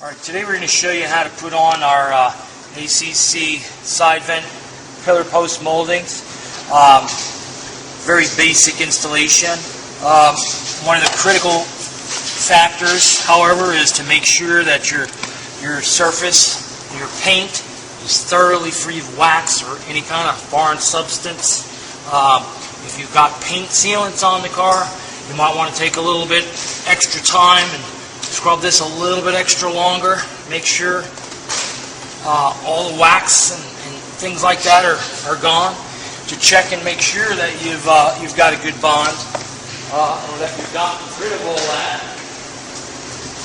Alright, today we're going to show you how to put on our ACC side vent pillar post moldings. Very basic installation. One of the critical factors, however, is to make sure that your surface, your paint, is thoroughly free of wax or any kind of foreign substance. If you've got paint sealants on the car, you might want to take a little bit extra time and scrub this a little bit extra longer. Make sure all the wax and things like that are gone. To check and make sure that you've got a good bond, or that you've gotten rid of all that.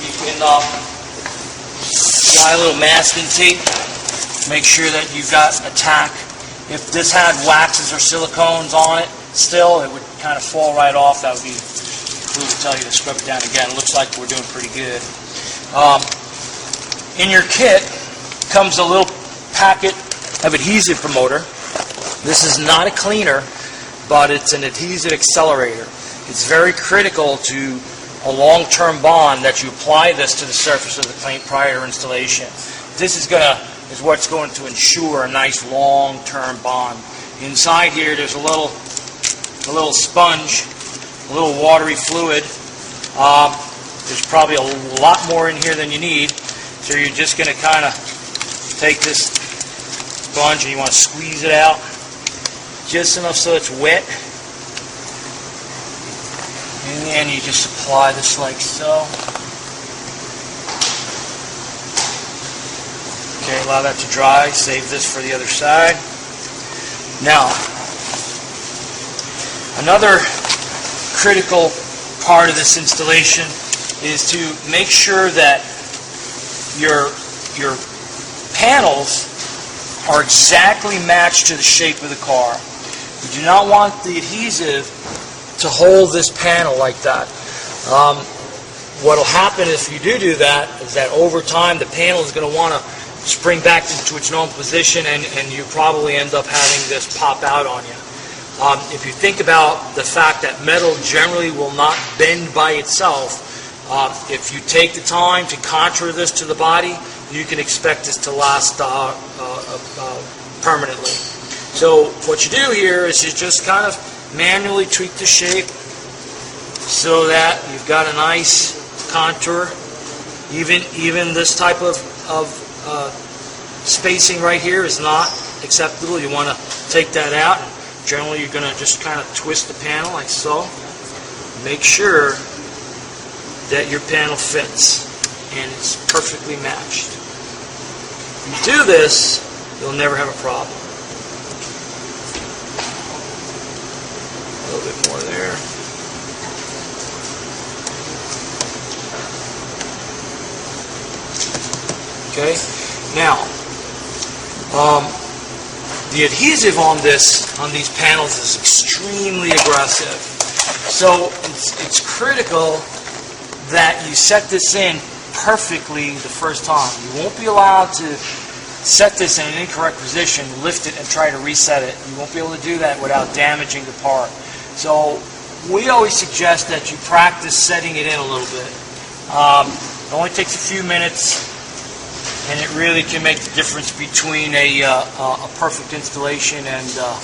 You can apply a little masking tape. Make sure that you've got a tack. If this had waxes or silicones on it still, it would kind of fall right off. That would be to tell you to scrub it down again. It looks like we're doing pretty good. In your kit comes a little packet of adhesive promoter. This is not a cleaner, but it's an adhesive accelerator. It's very critical to a long-term bond that you apply this to the surface of the paint prior to installation. This is what's going to ensure a nice long-term bond. Inside here, there's a little sponge, a little watery fluid. There's probably a lot more in here than you need, so you're just going to kind of take this sponge and you want to squeeze it out just enough so it's wet, and then you just apply this like so. Okay, allow that to dry. Save this for the other side. Now, another critical part of this installation is to make sure that your panels are exactly matched to the shape of the car. You do not want the adhesive to hold this panel like that. What will happen if you do that is that over time the panel is going to want to spring back into its normal position, and you probably end up having this pop out on you. If you think about the fact that metal generally will not bend by itself, if you take the time to contour this to the body, you can expect this to last permanently. So what you do here is you just kind of manually tweak the shape so that you've got a nice contour. Even this type of spacing right here is not acceptable. You want to take that out. Generally, you're going to just kind of twist the panel like so. Make sure that your panel fits and it's perfectly matched. If you do this, you'll never have a problem. A little bit more there. Okay. Now, the adhesive on these panels is extremely aggressive. So it's critical that you set this in perfectly the first time. You won't be allowed to set this in an incorrect position, lift it, and try to reset it. You won't be able to do that without damaging the part. So we always suggest that you practice setting it in a little bit. It only takes a few minutes, and it really can make the difference between a perfect installation and a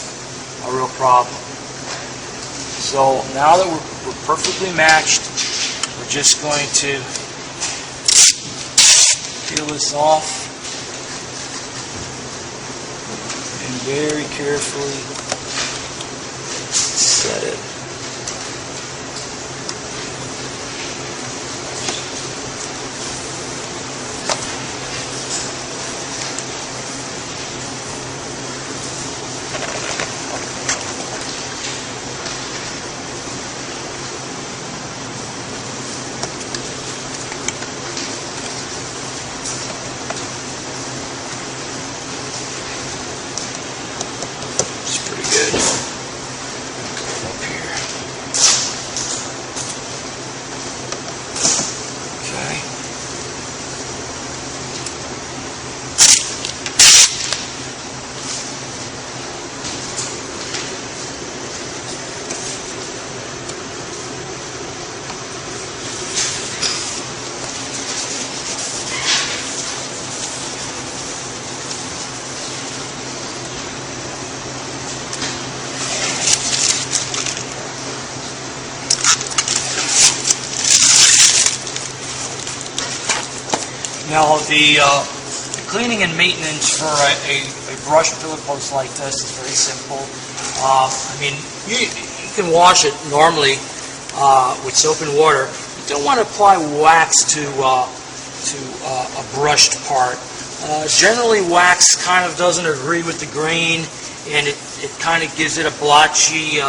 real problem. So now that we're perfectly matched, we're just going to peel this off and very carefully set it. It's pretty good. Come up here. Now the cleaning and maintenance for a brush pillar post like this is very simple. I mean, you can wash it normally with soap and water. You don't want to apply wax to a brushed part. Generally, wax kind of doesn't agree with the grain, and it kind of gives it a blotchy,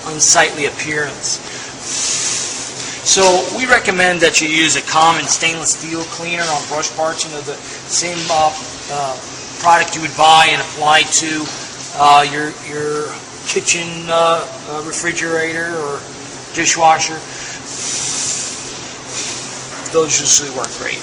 unsightly appearance. So we recommend that you use a common stainless steel cleaner on brush parts. You know, the same product you would buy and apply to your kitchen refrigerator or dishwasher. Those usually work great.